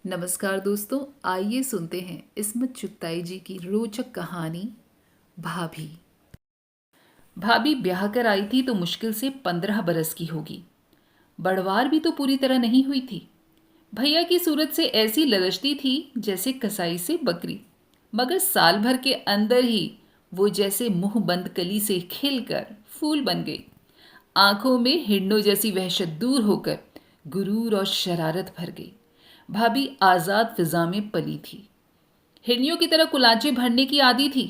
नमस्कार दोस्तों, आइए सुनते हैं इस्मत चुगताई जी की रोचक कहानी भाभी। भाभी ब्याह कर आई थी तो मुश्किल से 15 बरस की होगी। बढ़वार भी तो पूरी तरह नहीं हुई थी। भैया की सूरत से ऐसी लरचती थी जैसे कसाई से बकरी, मगर साल भर के अंदर ही वो जैसे मुंह बंद कली से खिलकर फूल बन गई। आंखों में हिरणों जैसी वहशत दूर होकर गुरूर और शरारत भर गई। भाभी आजाद फिजा में पली थी। हिरनियों की तरह कुलाचे भरने की आदी थी,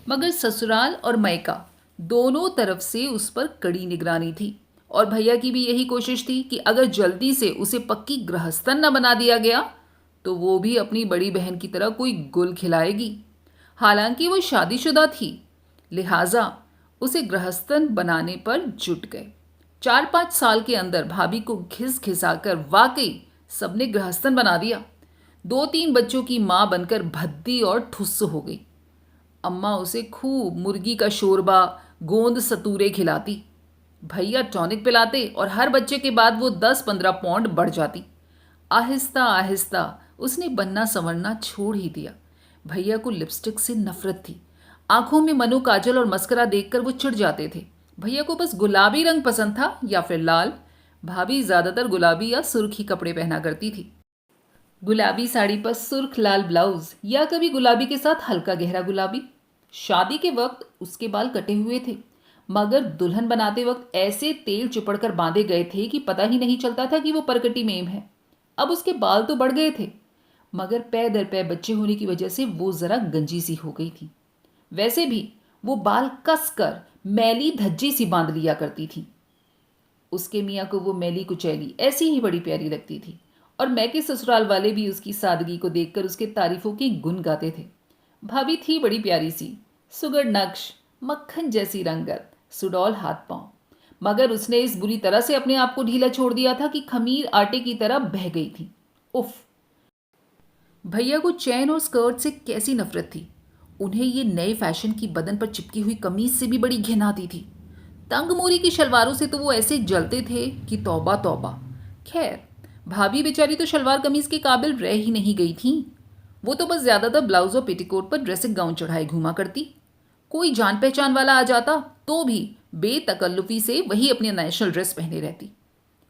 मगर ससुराल और मायका दोनों तरफ से उस पर कड़ी निगरानी थी। और भैया की भी यही कोशिश थी कि अगर जल्दी से उसे पक्की गृहस्थन न बना दिया गया तो वो भी अपनी बड़ी बहन की तरह कोई गुल खिलाएगी। हालांकि वो शादीशुदा थी, लिहाजा उसे गृहस्थन बनाने पर जुट गए। 4-5 साल के अंदर भाभी को घिस घिसाकर वाकई सबने गृहस्थन बना दिया। 2-3 बच्चों की माँ बनकर भद्दी और ठुस्स हो गई। अम्मा उसे खूब मुर्गी का शोरबा, गोंद सतूरे खिलाती। भैया टॉनिक पिलाते और हर बच्चे के बाद वो 10-15 पौंड बढ़ जाती। आहिस्ता आहिस्ता उसने बनना संवरना छोड़ ही दिया। भैया को लिपस्टिक से नफरत थी। आंखों में मनु काजल और मस्करा देखकर वो चिढ़ जाते थे। भैया को बस गुलाबी रंग पसंद था या फिर लाल। भाभी ज्यादातर गुलाबी या सुर्खी कपड़े पहना करती थी। गुलाबी साड़ी पर सुर्ख लाल ब्लाउज या कभी गुलाबी के साथ हल्का गहरा गुलाबी। शादी के वक्त उसके बाल कटे हुए थे, मगर दुल्हन बनाते वक्त ऐसे तेल चिपड़ कर बांधे गए थे कि पता ही नहीं चलता था कि वो परकटी मेम है। अब उसके बाल तो बढ़ गए थे, मगर पै दर पै बच्चे होने की वजह से वो जरा गंजी सी हो गई थी। वैसे भी वो बाल कस कर मैली धज्जी सी बांध लिया करती थी। उसके मियाँ को वो मैली कुचैली ऐसी ही बड़ी प्यारी लगती थी, और मैके ससुराल वाले भी उसकी सादगी को देखकर उसके तारीफों के गुण गाते थे। भाभी थी बड़ी प्यारी सी, सुगड़ नक्श, मक्खन जैसी रंगत, सुडौल हाथ पांव, मगर उसने इस बुरी तरह से अपने आप को ढीला छोड़ दिया था कि खमीर आटे की तरह बह गई थी। उफ। भैया को चैन और स्कर्ट से कैसी नफरत थी। उन्हें ये नए फैशन की बदन पर चिपकी हुई कमीज से भी बड़ी घिन आती थी। तंग मोरी की शलवारों से तो वो ऐसे जलते थे कि तौबा तौबा। खैर, भाभी बेचारी तो शलवार कमीज के काबिल रह ही नहीं गई थी। वो तो बस ज्यादातर ब्लाउज और पेटीकोट पर ड्रेसिंग गाउन चढ़ाए घूमा करती। कोई जान पहचान वाला आ जाता तो भी बेतकल्लुफी से वही अपनी नेशनल ड्रेस पहने रहती।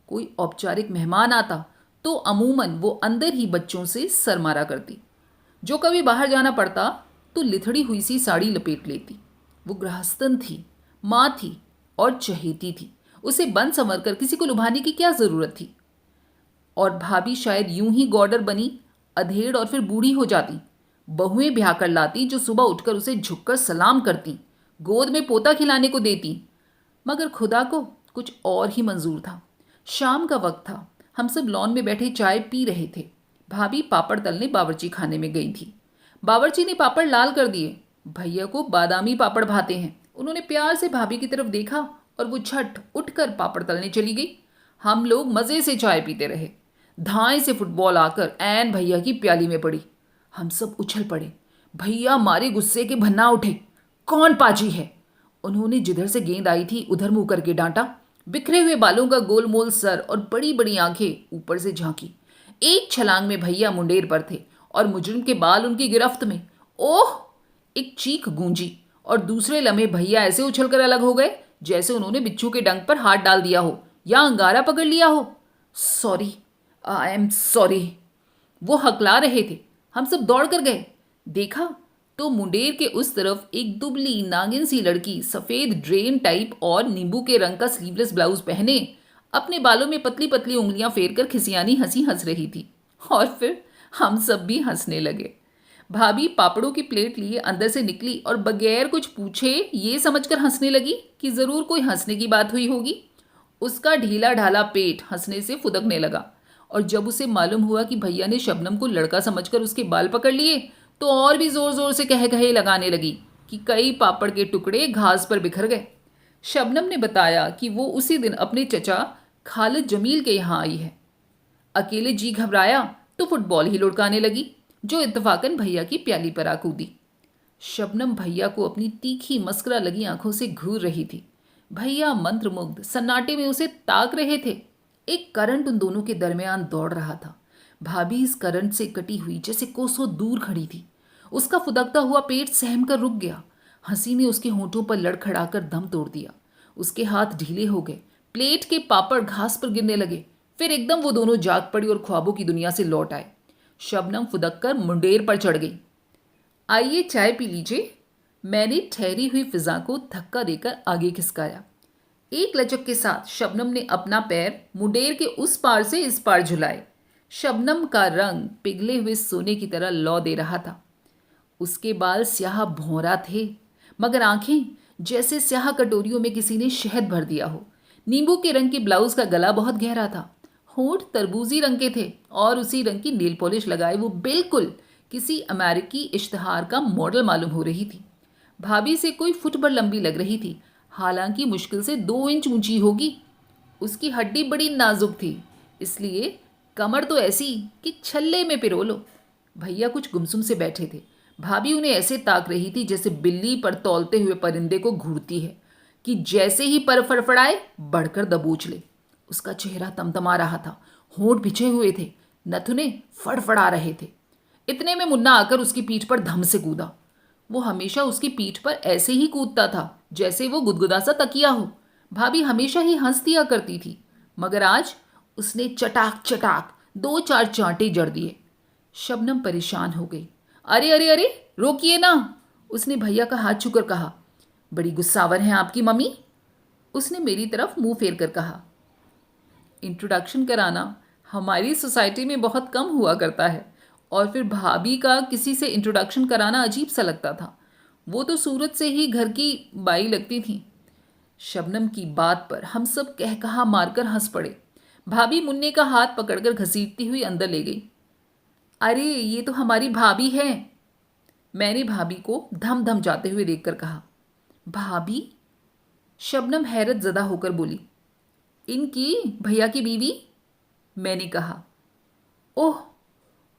कोई औपचारिक मेहमान आता तो अमूमन वो अंदर ही बच्चों से सर मारा करती। जो कभी बाहर जाना पड़ता तो लिथड़ी हुई सी साड़ी लपेट लेती। वो गृहस्थन थी, माँ थी और चहेती थी। उसे बन संवर कर किसी को लुभाने की क्या जरूरत थी। और भाभी शायद यूं ही गॉडर बनी, अधेड़ और फिर बूढ़ी हो जाती। बहुएं ब्याह कर लाती जो सुबह उठकर उसे झुककर सलाम करती, गोद में पोता खिलाने को देती। मगर खुदा को कुछ और ही मंजूर था। शाम का वक्त था। हम सब लॉन में बैठे चाय पी रहे थे। भाभी पापड़ तलने बावर्ची खाने में गई थी। बावर्ची ने पापड़ लाल कर दिए। भैया को बादामी पापड़ भाते हैं। उन्होंने प्यार से भाभी की तरफ देखा और वो झट उठकर पापड़ तलने चली गई। हम लोग मजे से चाय पीते रहे। धाए से फुटबॉल आकर ऐन भैया की प्याली में पड़ी। हम सब उछल पड़े। भैया मारे गुस्से के भन्ना उठे। कौन पाजी है? उन्होंने जिधर से गेंद आई थी उधर मुंह करके डांटा। बिखरे हुए बालों का गोलमोल सर और बड़ी बड़ी आंखें ऊपर से झांकी। एक छलांग में भैया मुंडेर पर थे और मुजरिम के बाल उनकी गिरफ्त में। ओह! एक चीख गूंजी और दूसरे लम्हे भैया ऐसे उछलकर अलग हो गए जैसे उन्होंने बिच्छू के डंक पर हाथ डाल दिया हो या अंगारा पकड़ लिया हो। सॉरी, आई एम सॉरी, वो हकला रहे थे। हम सब दौड़ कर गए। देखा तो मुंडेर के उस तरफ एक दुबली नागिन सी लड़की सफेद ड्रेन टाइप और नींबू के रंग का स्लीवलेस ब्लाउज पहने अपने बालों में पतली पतली उंगलियां फेर कर खिसियानी हंसी हंस रही थी। और फिर हम सब भी हंसने लगे। भाभी पापड़ों की प्लेट लिए अंदर से निकली और बगैर कुछ पूछे ये समझकर हंसने लगी कि जरूर कोई हंसने की बात हुई होगी। उसका ढीला ढाला पेट हंसने से फुदकने लगा, और जब उसे मालूम हुआ कि भैया ने शबनम को लड़का समझकर उसके बाल पकड़ लिए तो और भी जोर जोर से कह कहे लगाने लगी कि कई पापड़ के टुकड़े घास पर बिखर गए। शबनम ने बताया कि वो उसी दिन अपने चचा खालिद जमील के यहाँ आई है। अकेले जी घबराया तो फुटबॉल ही लुढ़काने लगी, जो इत्तफाकन भैया की प्याली पर आ कूदी। शबनम भैया को अपनी तीखी मस्करा लगी आंखों से घूर रही थी। भैया मंत्रमुग्ध सन्नाटे में उसे ताक रहे थे। एक करंट उन दोनों के दरमियान दौड़ रहा था। भाभी इस करंट से कटी हुई जैसे कोसों दूर खड़ी थी। उसका फुदकता हुआ पेट सहम कर रुक गया। हंसी ने उसके होंठों पर लड़खड़ाकर दम तोड़ दिया। उसके हाथ ढीले हो गए। प्लेट के पापड़ घास पर गिरने लगे। फिर एकदम वो दोनों जाग पड़ी और ख्वाबों की दुनिया से लौट आए। शबनम फुदक कर मुंडेर पर चढ़ गई। आइए चाय पी लीजिए। मैंने ठहरी हुई फिजा को धक्का देकर आगे खिसकाया। एक लचक के साथ शबनम ने अपना पैर मुंडेर के उस पार से इस पार झुलाए। शबनम का रंग पिघले हुए सोने की तरह लौ दे रहा था। उसके बाल स्याह भौरा थे, मगर आंखें जैसे स्याह कटोरियों में किसी ने शहद भर दिया हो। नींबू के रंग के ब्लाउज का गला बहुत गहरा था। होंठ तरबूजी रंग के थे और उसी रंग की नेल पॉलिश लगाए वो बिल्कुल किसी अमेरिकी इश्तहार का मॉडल मालूम हो रही थी। भाभी से कोई फुट भर लंबी लग रही थी, हालांकि मुश्किल से 2 इंच ऊंची होगी। उसकी हड्डी बड़ी नाजुक थी, इसलिए कमर तो ऐसी कि छल्ले में पिरो लो। भैया कुछ गुमसुम से बैठे थे। भाभी उन्हें ऐसे ताक रही थी जैसे बिल्ली पर तौलते हुए परिंदे को घूरती है कि जैसे ही पर फड़फड़ाए बढ़कर दबोच ले। उसका चेहरा तमतमा रहा था, होंठ बिछे हुए थे, नथुने फड़फड़ा रहे थे। इतने में मुन्ना आकर उसकी पीठ पर धम से कूदा। वो हमेशा उसकी पीठ पर ऐसे ही कूदता था जैसे वो गुदगुदा सा तकिया हो। भाभी हमेशा ही हंस दिया करती थी, मगर आज उसने चटाक चटाक 2-4 चांटे जड़ दिए। शबनम परेशान हो गई। अरे अरे अरे, रोकिए ना, उसने भैया का हाथ छूकर कहा। बड़ी गुस्सावर हैं आपकी मम्मी, उसने मेरी तरफ मुंह फेर कर कहा। इंट्रोडक्शन कराना हमारी सोसाइटी में बहुत कम हुआ करता है, और फिर भाभी का किसी से इंट्रोडक्शन कराना अजीब सा लगता था। वो तो सूरत से ही घर की बाई लगती थी। शबनम की बात पर हम सब कहकहा मारकर हंस पड़े। भाभी मुन्ने का हाथ पकड़कर घसीटती हुई अंदर ले गई। अरे ये तो हमारी भाभी है, मैंने भाभी को धम धम जाते हुए देखकर कहा। भाभी? शबनम हैरत ज़दा होकर बोली। इनकी भैया की बीवी, मैंने कहा। ओह,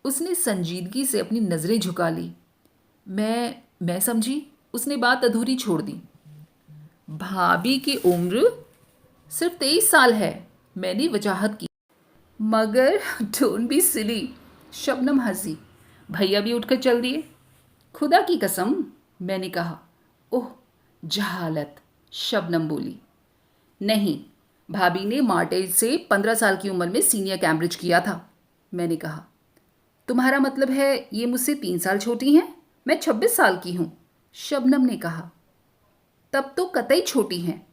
उसने संजीदगी से अपनी नज़रें झुका ली। मैं समझी, उसने बात अधूरी छोड़ दी। भाभी की उम्र सिर्फ 23 साल है, मैंने वजाहत की। मगर डोंट बी सिली, शबनम हंसी। भैया भी उठकर चल दिए। खुदा की कसम, मैंने कहा। ओह जहालत, शबनम बोली। नहीं, भाभी ने मार्टेज से 15 साल की उम्र में सीनियर कैम्ब्रिज किया था, मैंने कहा। तुम्हारा मतलब है ये मुझसे 3 साल छोटी हैं? मैं 26 साल की हूँ, शबनम ने कहा। तब तो कतई छोटी हैं,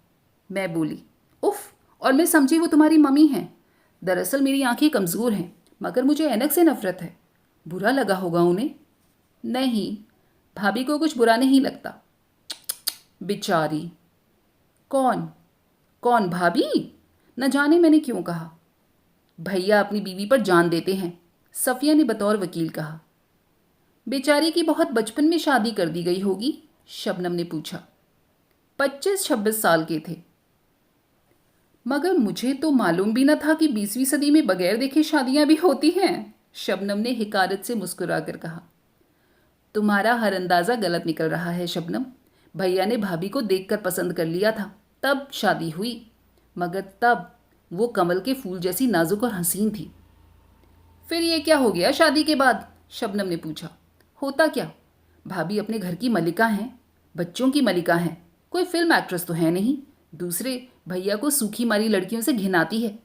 मैं बोली। उफ, और मैं समझी वो तुम्हारी मम्मी हैं। दरअसल मेरी आंखें कमज़ोर हैं, मगर मुझे ऐनक से नफरत है। बुरा लगा होगा उन्हें। नहीं, भाभी को कुछ बुरा नहीं लगता। बेचारी। कौन? कौन भाभी? न जाने मैंने क्यों कहा। भैया अपनी बीवी पर जान देते हैं, सफिया ने बतौर वकील कहा। बेचारी की बहुत बचपन में शादी कर दी गई होगी, शबनम ने पूछा। 25-26 साल के थे। मगर मुझे तो मालूम भी न था कि 20वीं सदी में बगैर देखे शादियां भी होती हैं, शबनम ने हिकारत से मुस्कुराकर कहा। तुम्हारा हर अंदाज़ा गलत निकल रहा है शबनम। भैया ने भाभी को देखकर पसंद कर लिया था, तब शादी हुई, मगर तब वो कमल के फूल जैसी नाजुक और हसीन थी। फिर ये क्या हो गया शादी के बाद? शबनम ने पूछा। होता क्या, भाभी अपने घर की मलिका हैं, बच्चों की मलिका हैं, कोई फिल्म एक्ट्रेस तो है नहीं। दूसरे, भैया को सूखी मारी लड़कियों से घिन आती है।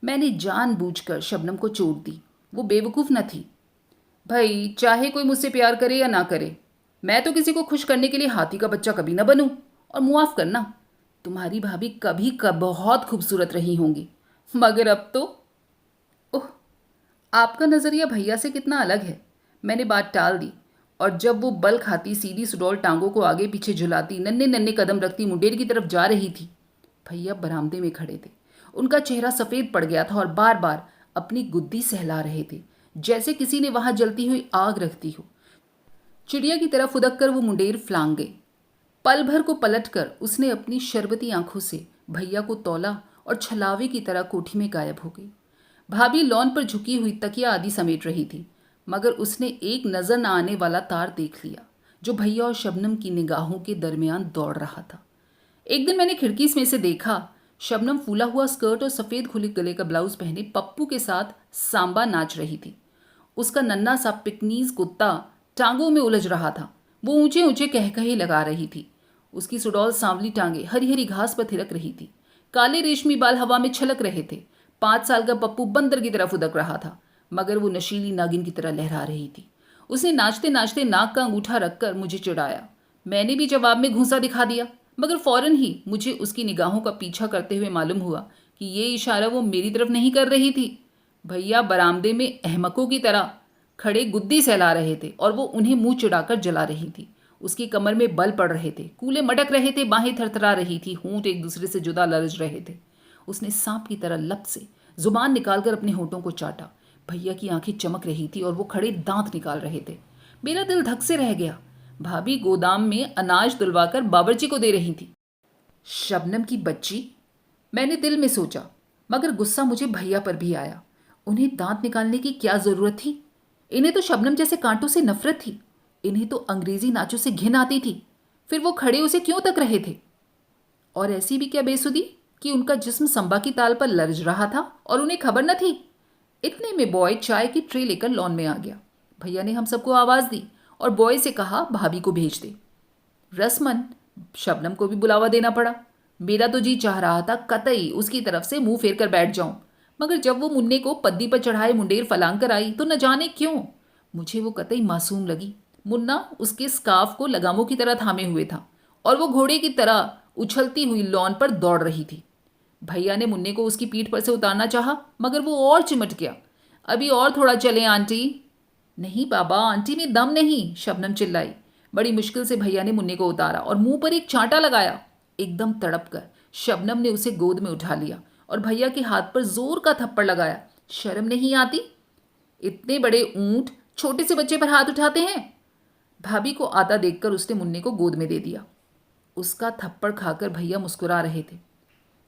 मैंने जानबूझकर शबनम को चोट दी, वो बेवकूफ़ न थी। भाई चाहे कोई मुझसे प्यार करे या ना करे, मैं तो किसी को खुश करने के लिए हाथी का बच्चा कभी ना बनूं। और मुआफ़ करना, तुम्हारी भाभी कभी कब बहुत खूबसूरत रही होंगी, मगर अब तो। ओह, आपका नज़रिया भैया से कितना अलग है। मैंने बात टाल दी, और जब वो बल खाती सीधी सुडौल टांगों को आगे पीछे झुलाती नन्हे नन्हे कदम रखती मुंडेर की तरफ जा रही थी। भैया बरामदे में खड़े थे। उनका चेहरा सफ़ेद पड़ गया था और बार बार अपनी गुद्दी सहला रहे थे, जैसे किसी ने वहां जलती हुई आग रख दी हो। चिड़िया की तरफ उदक कर वो मुंडेर फलांग गई। पल भर को पलटकर उसने अपनी शरबती आंखों से भैया को तौला और छलावे की तरह कोठी में गायब हो गई। भाभी लॉन पर झुकी हुई तकिया आदि समेट रही थी, मगर उसने एक नजर न आने वाला तार देख लिया जो भैया और शबनम की निगाहों के दरमियान दौड़ रहा था। एक दिन मैंने खिड़की में से देखा, शबनम फूला हुआ स्कर्ट और सफ़ेद खुले गले का ब्लाउज पहने पप्पू के साथ सांबा नाच रही थी। उसका नन्हा सा पिकनीज कुत्ता टांगों में उलझ रहा था। वो ऊंचे ऊंचे कहकहे लगा रही थी। उसकी सुडौल सांवली टांगे हरी हरी घास पर थिरक रही थी। काले रेशमी बाल हवा में छलक रहे थे। 5 साल का पप्पू बंदर की तरफ उदक रहा था, मगर वो नशीली नागिन की तरह लहरा रही थी। उसने नाचते नाचते नाक का अंगूठा रखकर मुझे चिढ़ाया। मैंने भी जवाब में घूंसा दिखा दिया, मगर फौरन ही मुझे उसकी निगाहों का पीछा करते हुए मालूम हुआ कि ये इशारा वो मेरी तरफ नहीं कर रही थी। भैया बरामदे में अहमकों की तरह खड़े गुद्दी सहला रहे थे और वो उन्हें मुंह चिढ़ाकर जला रही थी। उसकी कमर में बल पड़ रहे थे, कूले मटक रहे थे, बाहें थरथरा रही थी, होंठ एक दूसरे से जुदा लरज रहे थे। उसने सांप की तरह लप से जुबान निकालकर अपने होठों को चाटा। भैया की आंखें चमक रही थी और वो खड़े दांत निकाल रहे थे। मेरा दिल धक से रह गया। भाभी गोदाम में अनाज दुलवाकर बावर्ची को दे रही थी। शबनम की बच्ची, मैंने दिल में सोचा, मगर गुस्सा मुझे भैया पर भी आया। उन्हें दांत निकालने की क्या जरूरत थी? इन्हें तो शबनम जैसे कांटों से नफरत थी। इन्हें तो अंग्रेजी नाचों से घिन आती थी। फिर वो खड़े उसे क्यों तक रहे थे? और ऐसी भी क्या बेसुधी कि उनका जिस्म संबा की ताल पर लरज रहा था और उन्हें खबर न थी। इतने में बॉय चाय की ट्रे लेकर लॉन में आ गया। भैया ने हम सबको आवाज दी और बॉय से कहा भाभी को भेज दे। रसमन शबनम को भी बुलावा देना पड़ा। मेरा तो जी चाह रहा था कतई उसकी तरफ से मुंह फेर कर बैठ जाऊं, मगर जब वो मुन्ने को पद्दी पर चढ़ाए मुंडेर फलांग कर आई तो न जाने क्यों मुझे वो कतई मासूम लगी। मुन्ना उसके स्कार्फ को लगामों की तरह थामे हुए था और वो घोड़े की तरह उछलती हुई लॉन पर दौड़ रही थी। भैया ने मुन्ने को उसकी पीठ पर से उतारना चाहा, मगर वो और चिमट गया। अभी और थोड़ा चले आंटी। नहीं बाबा, आंटी में दम नहीं, शबनम चिल्लाई। बड़ी मुश्किल से भैया ने मुन्ने को उतारा और मुंह पर एक चांटा लगाया। एकदम तड़प कर शबनम ने उसे गोद में उठा लिया और भैया के हाथ पर जोर का थप्पड़ लगाया। शर्म नहीं आती? इतने बड़े ऊंट छोटे से बच्चे पर हाथ उठाते हैं? भाभी को आता देखकर उसने मुन्ने को गोद में दे दिया। उसका थप्पड़ खाकर भैया मुस्कुरा रहे थे।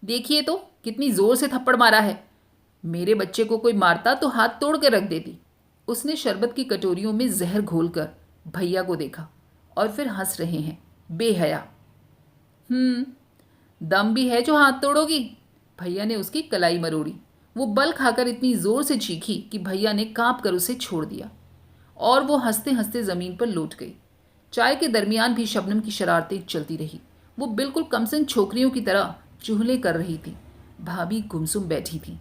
देखिए तो कितनी जोर से थप्पड़ मारा है। मेरे बच्चे को कोई मारता तो हाथ तोड़ के रख देती। उसने शरबत की कटोरियों में जहर घोलकर भैया को देखा और फिर हंस रहे हैं बेहया। दम भी है जो हाथ तोड़ोगी? भैया ने उसकी कलाई मरोड़ी। वो बल खाकर इतनी जोर से चीखी कि भैया ने कांप कर उसे छोड़ दिया और वो हंसते हंसते जमीन पर लौट गई। चाय के दरमियान भी शबनम की शरारतें चलती रही। वो बिल्कुल कमसिन छोकरियों की तरह चुहले कर रही थी। भाभी गुमसुम बैठी थी।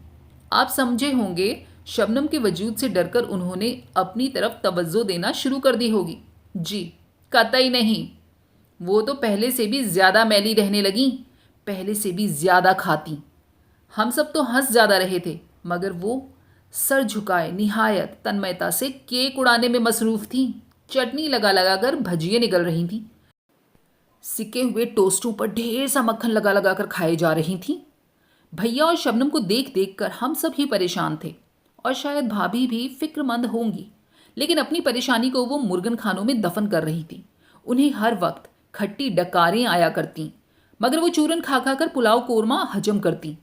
आप समझे होंगे शबनम के वजूद से डरकर उन्होंने अपनी तरफ तवज्जो देना शुरू कर दी होगी। जी कतई नहीं। वो तो पहले से भी ज्यादा मैली रहने लगी, पहले से भी ज्यादा खाती। हम सब तो हंस ज्यादा रहे थे, मगर वो सर झुकाए निहायत तन्मयता से केक उड़ाने में मसरूफ थी। चटनी लगा लगा कर भजिए निकल रही थी। सिके हुए टोस्टों पर ढेर सा मक्खन लगा लगा कर खाए जा रही थी। भैया और शबनम को देख देख कर हम सब ही परेशान थे और शायद भाभी भी फिक्रमंद होंगी, लेकिन अपनी परेशानी को वो मुर्गन खानों में दफन कर रही थी। उन्हें हर वक्त खट्टी डकारें आया करती, मगर वो चूरन खा खा कर पुलाव कोरमा हजम करती।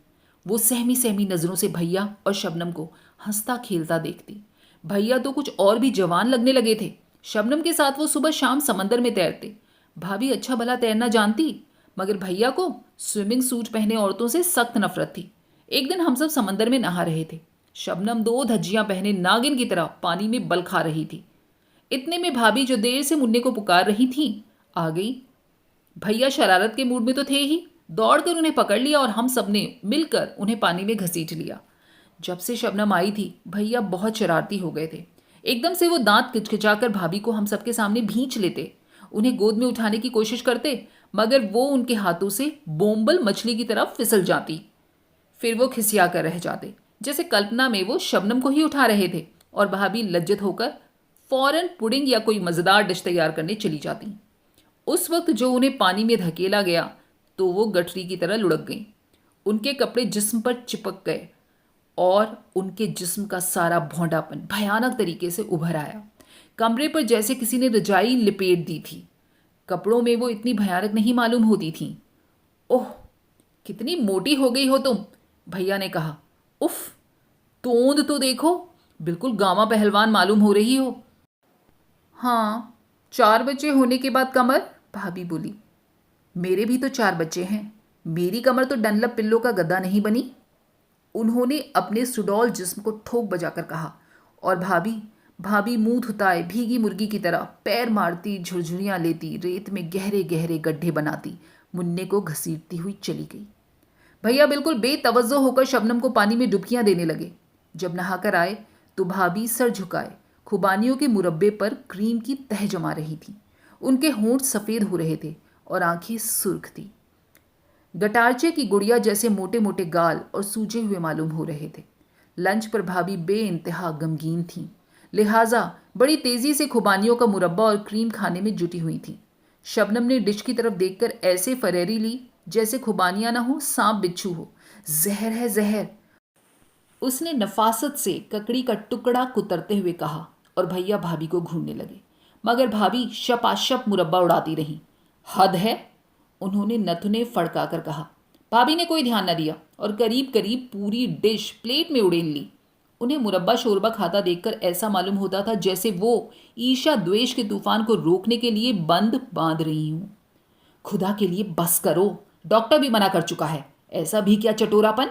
वो सहमी सहमी नजरों से भैया और शबनम को हंसता खेलता देखती। भैया तो कुछ और भी जवान लगने लगे थे। शबनम के साथ वो सुबह शाम समंदर में तैरते। भाभी अच्छा भला तैरना जानती, मगर भैया को स्विमिंग सूट पहने औरतों से सख्त नफरत थी। एक दिन हम सब समंदर में नहा रहे थे। शबनम 2 धज्जियां पहने नागिन की तरह पानी में बल खा रही थी। इतने में भाभी जो देर से मुन्ने को पुकार रही थी आ गई। भैया शरारत के मूड में तो थे ही, दौड़कर उन्हें पकड़ लिया और हम सब ने मिलकर उन्हें पानी में घसीट लिया। जब से शबनम आई थी भैया बहुत शरारती हो गए थे। एकदम से वो दांत किचकिचाकर भाभी को हम सबके सामने भींच लेते, उन्हें गोद में उठाने की कोशिश करते, मगर वो उनके हाथों से बोम्बल मछली की तरफ फिसल जाती। फिर वो खिसिया कर रह जाते, जैसे कल्पना में वो शबनम को ही उठा रहे थे, और भाभी लज्जित होकर फौरन पुडिंग या कोई मजेदार डिश तैयार करने चली जाती। उस वक्त जो उन्हें पानी में धकेला गया तो वो गठरी की तरह लुढ़क गईं। उनके कपड़े जिस्म पर चिपक गए और उनके जिस्म का सारा भौंडापन भयानक तरीके से उभर आया। कमरे पर जैसे किसी ने रजाई लिपेट दी थी। कपड़ों में वो इतनी भयानक नहीं मालूम होती थी। ओह, कितनी मोटी हो गई हो तुम, भैया ने कहा। उफ, तोंद तो देखो, बिल्कुल गामा पहलवान मालूम हो रही हो। हाँ, 4 बच्चे होने के बाद कमर, भाभी बोली। मेरे भी तो 4 बच्चे हैं, मेरी कमर तो डनलप पिल्लो का गद्दा नहीं बनी। उन्होंने अपने सुडौल जिस्म को ठोक बजाकर कहा और भाभी भाभी मुंह धुताए भीगी मुर्गी की तरह पैर मारती, झुरझुरियां लेती, रेत में गहरे गहरे गड्ढे बनाती मुन्ने को घसीटती हुई चली गई। भैया बिल्कुल बेतवज्जो होकर शबनम को पानी में डुबकियां देने लगे। जब नहाकर आए तो भाभी सर झुकाए खुबानियों के मुरब्बे पर क्रीम की तह जमा रही थी। उनके होंठ सफ़ेद हो रहे थे और आंखें सुर्ख थी। गटारचे की गुड़िया जैसे मोटे मोटे गाल और सूजे हुए मालूम हो रहे थे। लंच पर भाभी बेइंतहा गमगीन थीं, लिहाजा बड़ी तेजी से खुबानियों का मुरब्बा और क्रीम खाने में जुटी हुई थी। शबनम ने डिश की तरफ देखकर ऐसे फरेरी ली जैसे खुबानियां ना हो, सांप बिच्छू हो। जहर है जहर, उसने नफासत से ककड़ी का टुकड़ा कुतरते हुए कहा और भैया भाभी को घूरने लगे, मगर भाभी शपाशप मुरब्बा उड़ाती रही। हद है, उन्होंने नथुने फड़काकर कहा। भाभी ने कोई ध्यान न दिया और करीब करीब पूरी डिश प्लेट में उड़ेल ली। उन्हें मुरब्बा शोरबा खाता देखकर ऐसा मालूम होता था जैसे वो ईर्ष्या द्वेष के तूफान को रोकने के लिए बंद बांध रही हूं। खुदा के लिए बस करो, डॉक्टर भी मना कर चुका है, ऐसा भी क्या चटोरापन।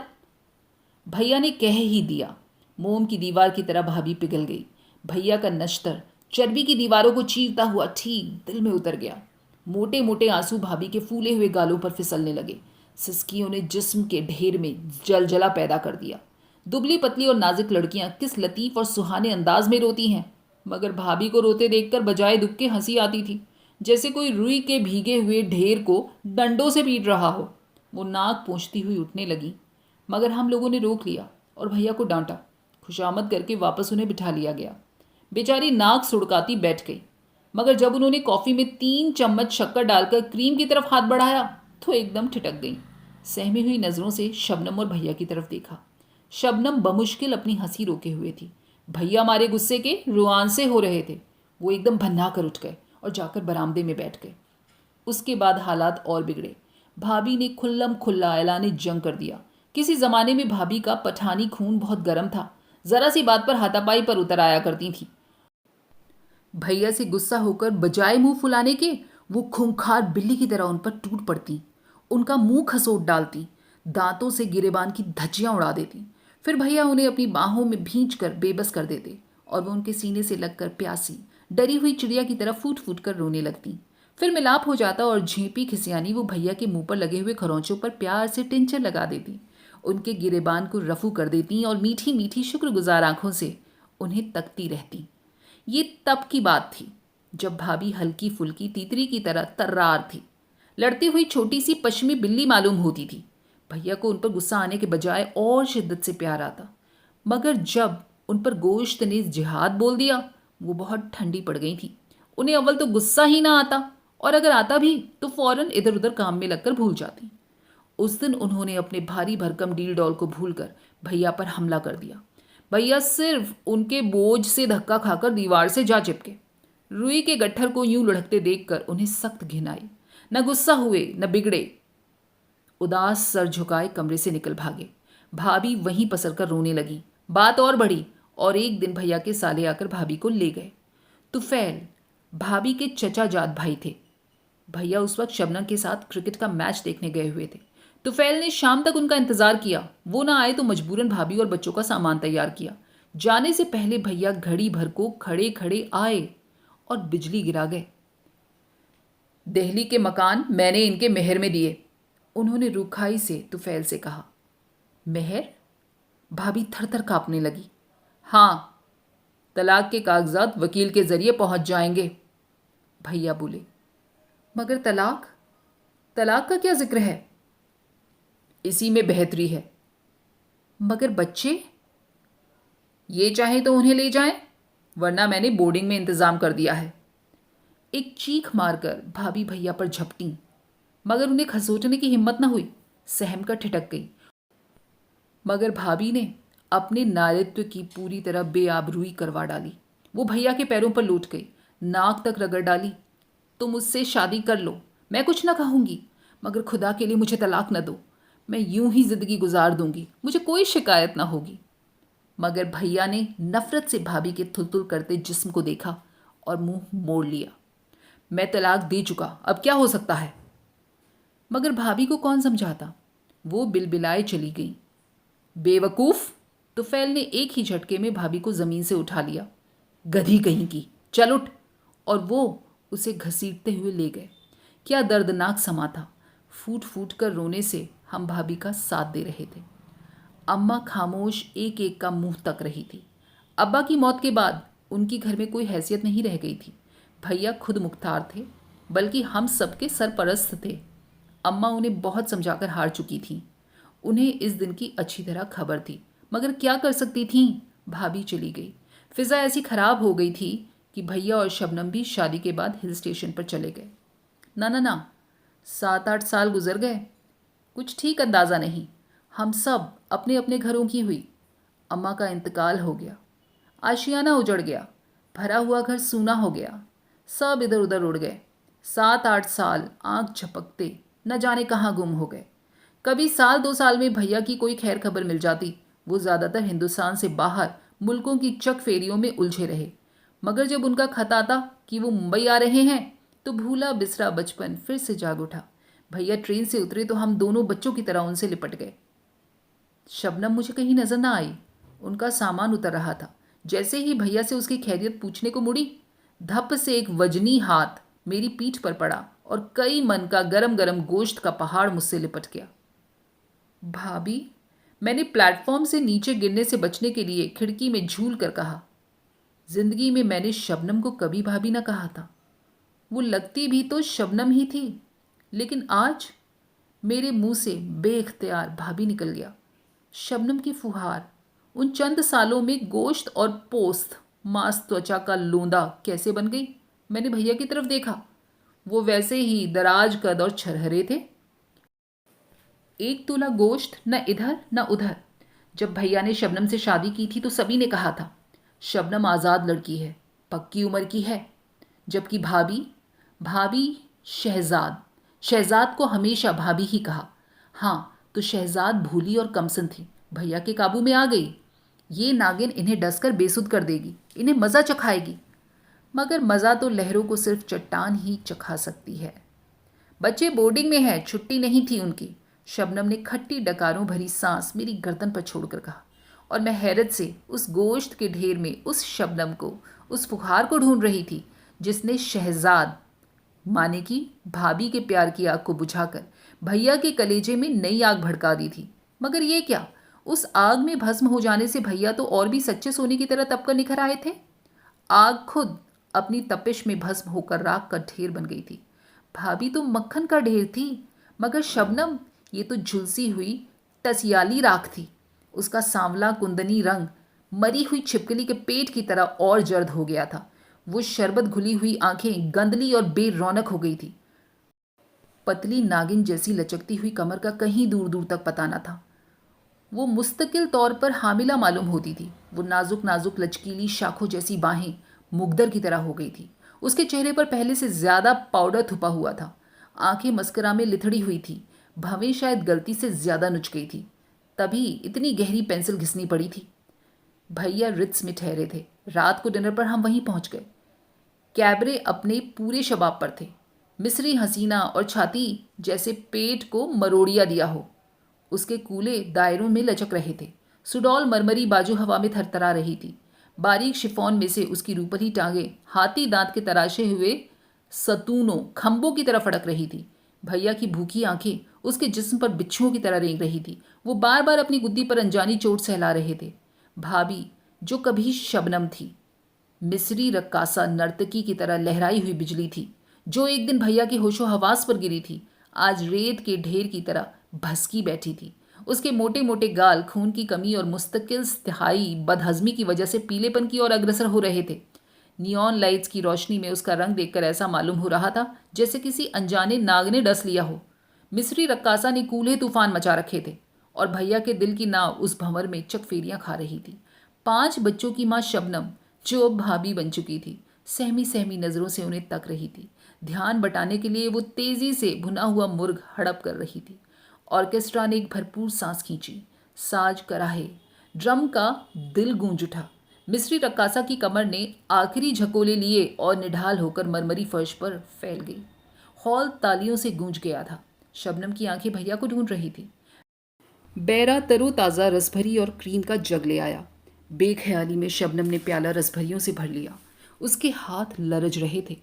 भैया ने कह ही दिया। मोम की दीवार की तरह भाभी पिघल गई। भैया का नश्तर चर्बी की दीवारों को चीरता हुआ ठीक दिल में उतर गया। मोटे मोटे आंसू भाभी के फूले हुए गालों पर फिसलने लगे। सिसकियों ने जिस्म के ढेर में जलजला पैदा कर दिया। दुबली पतली और नाजुक लड़कियां किस लतीफ और सुहाने अंदाज में रोती हैं, मगर भाभी को रोते देखकर बजाय दुख के हंसी आती थी, जैसे कोई रुई के भीगे हुए ढेर को डंडों से पीट रहा हो। वो नाक पोंछती हुई उठने लगी, मगर हम लोगों ने रोक लिया और भैया को डांटा। खुशामद करके वापस उन्हें बिठा लिया गया। बेचारी नाक सुड़काती बैठ गई, मगर जब उन्होंने कॉफ़ी में 3 चम्मच शक्कर डालकर क्रीम की तरफ हाथ बढ़ाया तो एकदम ठिठक गई। सहमी हुई नज़रों से शबनम और भैया की तरफ देखा। शबनम बमुश्किल अपनी हंसी रोके हुए थी। भैया मारे गुस्से के रुआंसे हो रहे थे। वो एकदम भन्ना कर उठ गए और जाकर बरामदे में बैठ गए। उसके बाद हालात और बिगड़े। भाभी ने खुल्लम खुल्ला ऐलान जंग कर दिया। किसी ज़माने में भाभी का पठानी खून बहुत गर्म था, ज़रा सी बात पर हाथापाई पर उतर आया करती थी। भैया से गुस्सा होकर बजाय मुंह फुलाने के वो खूंखार बिल्ली की तरह उन पर टूट पड़ती, उनका मुंह खसोट डालती, दांतों से गिरेबान की धज्जियां उड़ा देती। फिर भैया उन्हें अपनी बाहों में भींच कर बेबस कर देते और वो उनके सीने से लगकर प्यासी डरी हुई चिड़िया की तरह फूट फूट कर रोने लगती। फिर मिलाप हो जाता और झेंपी खिसियानी वो भैया के मुंह पर लगे हुए खरोंचों पर प्यार से टिंचर लगा देती, उनके गिरेबान को रफू कर देती और मीठी मीठी शुक्रगुजार आंखों से उन्हें तकती रहती। ये तब की बात थी जब भाभी हल्की फुल्की तीतरी की तरह तर्रार थी, लड़ती हुई छोटी सी पश्चिमी बिल्ली मालूम होती थी। भैया को उन पर गुस्सा आने के बजाय और शिद्दत से प्यार आता, मगर जब उन पर गोश्त ने जिहाद बोल दिया वो बहुत ठंडी पड़ गई थी। उन्हें अव्वल तो गुस्सा ही ना आता और अगर आता भी तो फौरन इधर उधर काम में लगकर भूल जाती। उस दिन उन्होंने अपने भारी भरकम डील डॉल को भूलकर भैया पर हमला कर दिया। भैया सिर्फ उनके बोझ से धक्का खाकर दीवार से जा चिपके। रुई के गट्ठर को यूं लुढ़कते देखकर उन्हें सख्त घिन आई। न गुस्सा हुए न बिगड़े, उदास सर झुकाए कमरे से निकल भागे। भाभी वहीं पसर कर रोने लगी। बात और बढ़ी और एक दिन भैया के साले आकर भाभी को ले गए। तुफैल भाभी के चचा जात भाई थे। भैया उस वक्त शबनम के साथ क्रिकेट का मैच देखने गए हुए थे। तुफैल ने शाम तक उनका इंतजार किया। वो ना आए तो मजबूरन भाभी और बच्चों का सामान तैयार किया। जाने से पहले भैया घड़ी भर को खड़े खड़े आए और बिजली गिरा गए। दिल्ली के मकान मैंने इनके मेहर में दिए, उन्होंने रुखाई से तुफैल से कहा। मेहर? भाभी थर थर कांपने लगी। हाँ, तलाक के कागजात वकील के जरिए पहुंच जाएंगे, भैया बोले। मगर तलाक? तलाक का क्या जिक्र है? इसी में बेहतरी है। मगर बच्चे? ये चाहे तो उन्हें ले जाएं, वरना मैंने बोर्डिंग में इंतजाम कर दिया है। एक चीख मारकर भाभी भैया पर झपटी, मगर उन्हें खसोटने की हिम्मत न हुई। सहम कर ठिठक गई। मगर भाभी ने अपने नारित्व की पूरी तरह बेआबरूई करवा डाली। वो भैया के पैरों पर लौट गई, नाक तक रगड़ डाली। तुम मुझसे शादी कर लो, मैं कुछ ना कहूँगी, मगर खुदा के लिए मुझे तलाक न दो। मैं यूं ही जिंदगी गुजार दूंगी, मुझे कोई शिकायत ना होगी। मगर भैया ने नफरत से भाभी के थुलथुल करते जिस्म को देखा और मुंह मोड़ लिया। मैं तलाक दे चुका, अब क्या हो सकता है? मगर भाभी को कौन समझाता? वो बिलबिलाए चली गई। बेवकूफ़, तुफैल ने एक ही झटके में भाभी को ज़मीन से उठा लिया। गधी कहीं की, चल उठ। और वो उसे घसीटते हुए ले गए। क्या दर्दनाक समा था। फूट फूट कर रोने से हम भाभी का साथ दे रहे थे। अम्मा खामोश एक एक का मुंह तक रही थी। अब्बा की मौत के बाद उनकी घर में कोई हैसियत नहीं रह गई थी। भैया खुद मुख्तार थे, बल्कि हम सबके सरपरस्त थे। अम्मा उन्हें बहुत समझाकर हार चुकी थीं। उन्हें इस दिन की अच्छी तरह खबर थी, मगर क्या कर सकती थीं। भाभी चली गई। फिज़ा ऐसी खराब हो गई थी कि भैया और शबनम भी शादी के बाद हिल स्टेशन पर चले गए। ना ना ना, 7-8 साल गुजर गए, कुछ ठीक अंदाज़ा नहीं। हम सब अपने अपने घरों की हुई। अम्मा का इंतकाल हो गया, आशियाना उजड़ गया, भरा हुआ घर सूना हो गया, सब इधर उधर उड़ गए। 7-8 साल आंख झपकते न जाने कहाँ गुम हो गए। कभी साल 2 साल में भैया की कोई खैर खबर मिल जाती। वो ज़्यादातर हिंदुस्तान से बाहर मुल्कों की चक फेरियों में उलझे रहे। मगर जब उनका खत आता कि वो मुंबई आ रहे हैं, तो भूला बिसरा बचपन फिर से जाग उठा। भैया ट्रेन से उतरे तो हम दोनों बच्चों की तरह उनसे लिपट गए। शबनम मुझे कहीं नजर ना आई। उनका सामान उतर रहा था। जैसे ही भैया से उसकी खैरियत पूछने को मुड़ी, धप से एक वजनी हाथ मेरी पीठ पर पड़ा और कई मन का गरम गरम गोश्त का पहाड़ मुझसे लिपट गया। भाभी, मैंने प्लेटफॉर्म से नीचे गिरने से बचने के लिए खिड़की में झूल कर कहा। जिंदगी में मैंने शबनम को कभी भाभी ना कहा था। वो लगती भी तो शबनम ही थी, लेकिन आज मेरे मुंह से बेख्तियार भाभी निकल गया। शबनम की फुहार उन चंद सालों में गोश्त और पोस्त मांस त्वचा का लोंदा कैसे बन गई। मैंने भैया की तरफ देखा। वो वैसे ही दराज कद और छरहरे थे। 1 तोला गोश्त न इधर न उधर। जब भैया ने शबनम से शादी की थी तो सभी ने कहा था शबनम आज़ाद लड़की है, पक्की उम्र की है। जबकि भाभी भाभी शहजाद शहजाद को हमेशा भाभी ही कहा। हाँ, तो शहजाद भूली और कमसन थी, भैया के काबू में आ गई। ये नागिन इन्हें डसकर बेसुध कर देगी, इन्हें मज़ा चखाएगी। मगर मज़ा तो लहरों को सिर्फ चट्टान ही चखा सकती है। बच्चे बोर्डिंग में हैं, छुट्टी नहीं थी उनकी। शबनम ने खट्टी डकारों भरी सांस मेरी गर्दन पर छोड़कर कहा, और मैं हैरत से उस गोश्त के ढेर में उस शबनम को, उस फुहार को ढूंढ रही थी जिसने शहजाद माने की भाभी के प्यार की आग को बुझाकर भैया के कलेजे में नई आग भड़का दी थी। मगर ये क्या, उस आग में भस्म हो जाने से भैया तो और भी सच्चे सोने की तरह तपकर निखर आए थे। आग खुद अपनी तपिश में भस्म होकर राख का ढेर बन गई थी। भाभी तो मक्खन का ढेर थी, मगर शबनम ये तो झुलसी हुई टसियाली राख थी। उसका सांवला कुंदनी रंग मरी हुई छिपकली के पेट की तरह और जर्द हो गया था। वो शरबत घुली हुई आंखें गंदली और बेरौनक हो गई थी। पतली नागिन जैसी लचकती हुई कमर का कहीं दूर दूर तक पता न था। वो मुस्तकिल तौर पर हामिला मालूम होती थी। वो नाजुक नाजुक लचकीली शाखों जैसी बाहें मुग्दर की तरह हो गई थी। उसके चेहरे पर पहले से ज्यादा पाउडर थुपा हुआ था। आंखें मस्करा में लिथड़ी हुई थी। भवें शायद गलती से ज्यादा नुच गई थी, तभी इतनी गहरी पेंसिल घिसनी पड़ी थी। भैया रिट्स में ठहरे थे। रात को डिनर पर हम वहीं पहुंच गए। कैबरे अपने पूरे शबाब पर थे। मिस्री हसीना और छाती जैसे पेट को मरोड़िया दिया हो। उसके कूले दायरों में लचक रहे थे। सुडौल मरमरी बाजू हवा में थरथरा रही थी। बारीक शिफॉन में से उसकी रूपली टांगे हाथी दांत के तराशे हुए सतूनों खंभों की तरह फड़क रही थी। भैया की भूखी आंखें उसके जिस्म पर बिच्छुओं की तरह रेंग रही थी। वो बार बार अपनी गुद्दी पर अनजानी चोट सहला रहे थे। भाभी, जो कभी शबनम थी, मिस्री रक्कासा नर्तकी की तरह लहराई हुई बिजली थी, जो एक दिन भैया के होशो हवास पर गिरी थी, आज रेत के ढेर की तरह भसकी बैठी थी। उसके मोटे मोटे गाल खून की कमी और मुस्तकिल स्थायी बदहजमी की वजह से पीलेपन की ओर अग्रसर हो रहे थे। नियॉन लाइट्स की रोशनी में उसका रंग देखकर ऐसा मालूम हो रहा था जैसे किसी अनजाने नाग ने डस लिया हो। मिस्री रक्कासा ने कूल्हे तूफान मचा रखे थे और भैया के दिल की नाव उस भंवर में चकफेरियां खा रही थी। 5 बच्चों की माँ शबनम, जो अब भाभी बन चुकी थी, सहमी सहमी नजरों से उन्हें तक रही थी। ध्यान बटाने के लिए वो तेजी से भुना हुआ मुर्ग हड़प कर रही थी। ऑर्केस्ट्रा ने एक भरपूर सांस खींची। साज कराहे, ड्रम का दिल गूंज उठा। मिस्री रक्कासा की कमर ने आखिरी झकोले लिए और निढाल होकर मरमरी फर्श पर फैल गई। हॉल तालियों से गूंज गया था। शबनम की आंखें भैया को ढूंढ रही थी। बैरा तरोताज़ा रसभरी और क्रीम का जग ले आया। बेख्याली में शबनम ने प्याला रसभरियों से भर लिया। उसके हाथ लरज रहे थे।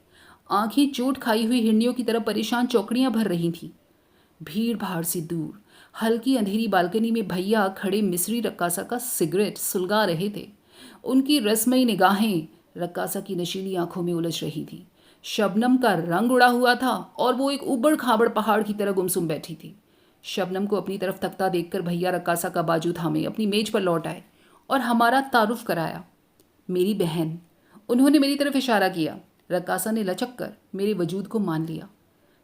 आंखें चोट खाई हुई हिरनियों की तरह परेशान चौकड़ियां भर रही थीं। भीड़ भाड़ से दूर हल्की अंधेरी बालकनी में भैया खड़े मिस्री रक्कासा का सिगरेट सुलगा रहे थे। उनकी रसमयी निगाहें रक्कासा की नशीली आंखों में उलझ रही थी। शबनम का रंग उड़ा हुआ था और वो एक उबड़ खाबड़ पहाड़ की तरह गुमसुम बैठी थी। शबनम को अपनी तरफ तकता देखकर भैया रक्कासा का बाजू थामे अपनी मेज पर लौट आए और हमारा तारुफ कराया। मेरी बहन। उन्होंने मेरी तरफ इशारा किया। रक्कासा ने लचक कर मेरे वजूद को मान लिया।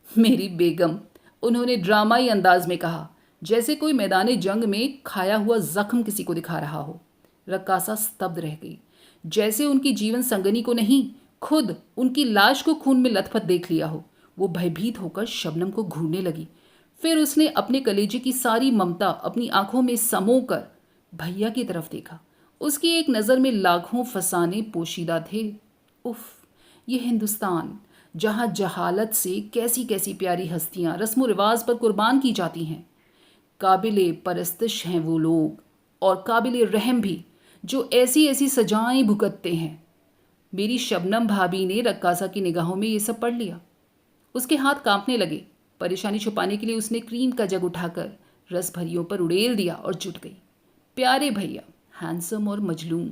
मेरी बेगम। उन्होंने ड्रामाई अंदाज में कहा, जैसे कोई मैदान जंग में खाया हुआ जख्म किसी को दिखा रहा हो। रक्कासा स्तब्ध रह गई, जैसे उनकी जीवन संगनी को नहीं, खुद उनकी लाश को खून में लथपथ देख लिया हो। वो भयभीत होकर शबनम को घूरने लगी। फिर उसने अपने कलेजे की सारी ममता अपनी आंखों में समोकर भैया की तरफ देखा। उसकी एक नज़र में लाखों फसाने पोशीदा थे। उफ, ये हिंदुस्तान जहाँ जहालत से कैसी कैसी प्यारी हस्तियाँ रस्म रिवाज पर कुर्बान की जाती हैं। काबिले परस्तिश हैं वो लोग, और काबिले रहम भी, जो ऐसी ऐसी सजाएं भुगतते हैं। मेरी शबनम भाभी ने रक्कासा की निगाहों में ये सब पढ़ लिया। उसके हाथ कांपने लगे। परेशानी छुपाने के लिए उसने क्रीम का जग उठाकर रस भरियों पर उड़ेल दिया और जुट गई। प्यारे भैया, हैंडसम और मजलूम,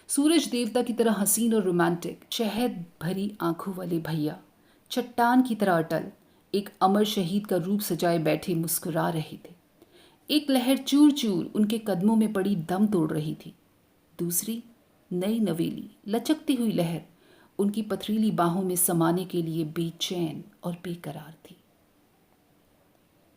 सूरज देवता की तरह हसीन और रोमांटिक, शहद भरी आंखों वाले भैया, चट्टान की तरह अटल, एक अमर शहीद का रूप सजाए बैठे मुस्कुरा रहे थे। एक लहर चूर चूर उनके कदमों में पड़ी दम तोड़ रही थी। दूसरी नई नवेली लचकती हुई लहर उनकी पथरीली बाहों में समाने के लिए बेचैन और बेकरार थी।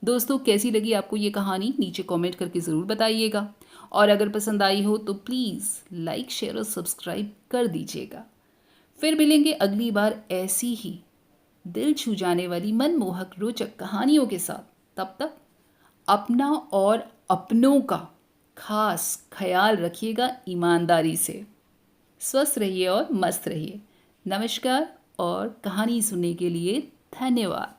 दोस्तों, कैसी लगी आपको ये कहानी नीचे कमेंट करके ज़रूर बताइएगा, और अगर पसंद आई हो तो प्लीज़ लाइक, शेयर और सब्सक्राइब कर दीजिएगा। फिर मिलेंगे अगली बार ऐसी ही दिल छू जाने वाली मनमोहक रोचक कहानियों के साथ। तब तक अपना और अपनों का खास ख्याल रखिएगा ईमानदारी से। स्वस्थ रहिए और मस्त रहिए। नमस्कार और कहानी सुनने के लिए धन्यवाद।